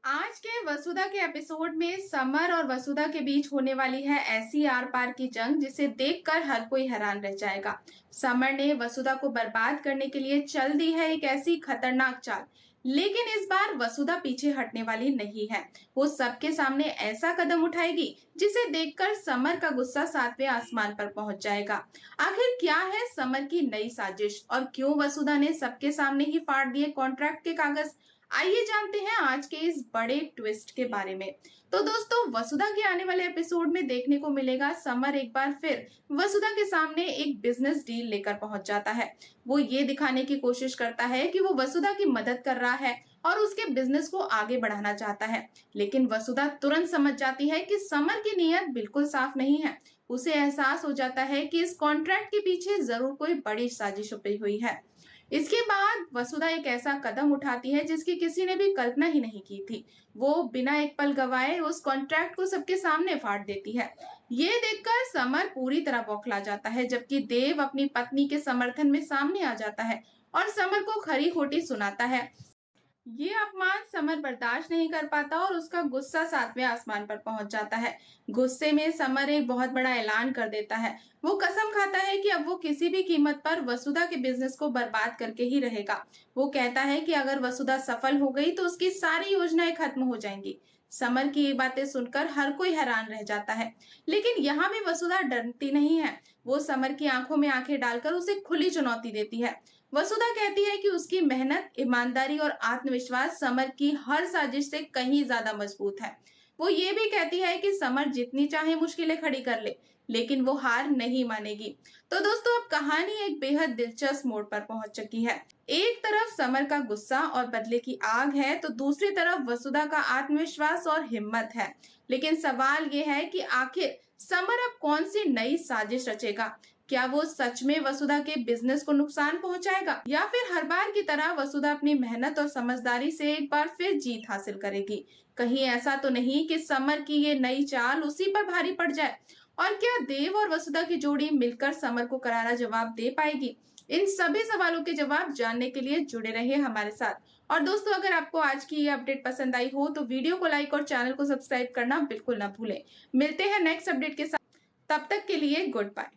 आज के वसुधा के एपिसोड में समर और वसुधा के बीच होने वाली है ऐसी आर पार की जंग जिसे देखकर हर कोई हैरान रह जाएगा। समर ने वसुधा को बर्बाद करने के लिए चल दी है एक ऐसी खतरनाक चाल, लेकिन इस बार वसुधा पीछे हटने वाली नहीं है। वो सबके सामने ऐसा कदम उठाएगी जिसे देखकर समर का गुस्सा सातवें आसमान पर पहुंच जाएगा। आखिर क्या है समर की नई साजिश और क्यों वसुधा ने सबके सामने ही फाड़ दिए कॉन्ट्रैक्ट के कागज? आइए जानते हैं आज के इस बड़े ट्विस्ट के बारे में। तो दोस्तों, वसुधा के आने वाले एपिसोड में देखने को मिलेगा समर एक बार फिर वसुधा के सामने एक बिजनेस डील लेकर पहुंच जाता है। वो ये दिखाने की कोशिश करता है कि वो वसुधा की मदद कर रहा है और उसके बिजनेस को आगे बढ़ाना चाहता है, लेकिन वसुधा तुरंत समझ जाती है कि समर की नीयत बिल्कुल साफ नहीं है। उसे एहसास हो जाता है कि इस कॉन्ट्रैक्ट के पीछे जरूर कोई बड़ी साजिश छुपी हुई है। इसके बाद वसुधा एक ऐसा कदम उठाती है जिसकी किसी ने भी कल्पना ही नहीं की थी। वो बिना एक पल गवाए उस कॉन्ट्रैक्ट को सबके सामने फाड़ देती है। ये देखकर समर पूरी तरह बौखला जाता है, जबकि देव अपनी पत्नी के समर्थन में सामने आ जाता है और समर को खरी खोटी सुनाता है। ये अपमान समर बर्दाश्त नहीं कर पाता और उसका गुस्सा सातवें आसमान पर पहुंच जाता है। गुस्से में समर एक बहुत बड़ा ऐलान कर देता है। वो कसम खाता है कि अब वो किसी भी कीमत पर वसुधा के बिजनेस को बर्बाद करके ही रहेगा। वो कहता है कि अगर वसुधा सफल हो गई तो उसकी सारी योजनाएं खत्म हो जाएंगी। समर की ये बातें सुनकर हर कोई हैरान रह जाता है, लेकिन यहाँ भी वसुधा डरती नहीं है। वो समर की आंखों में आंखें डालकर उसे खुली चुनौती देती है। वसुधा कहती है कि उसकी मेहनत, ईमानदारी और आत्मविश्वास समर की हर साजिश से कहीं ज्यादा मजबूत है। वो ये भी कहती है कि समर जितनी चाहे मुश्किलें खड़ी कर ले, लेकिन वो हार नहीं मानेगी। तो दोस्तों, अब कहानी एक बेहद दिलचस्प मोड़ पर पहुंच चुकी है। एक तरफ समर का गुस्सा और बदले की आग है, तो दूसरी तरफ वसुधा का आत्मविश्वास और हिम्मत है। लेकिन सवाल ये है कि आखिर समर अब कौन सी नई साजिश रचेगा? क्या वो सच में वसुधा के बिजनेस को नुकसान पहुंचाएगा, या फिर हर बार की तरह वसुधा अपनी मेहनत और समझदारी से एक बार फिर जीत हासिल करेगी? कहीं ऐसा तो नहीं कि समर की ये नई चाल उसी पर भारी पड़ जाए? और क्या देव और वसुधा की जोड़ी मिलकर समर को करारा जवाब दे पाएगी? इन सभी सवालों के जवाब जानने के लिए जुड़े रहिए हमारे साथ। और दोस्तों, अगर आपको आज की ये अपडेट पसंद आई हो तो वीडियो को लाइक और चैनल को सब्सक्राइब करना बिल्कुल ना भूलें। मिलते हैं नेक्स्ट अपडेट के साथ, तब तक के लिए गुड बाय।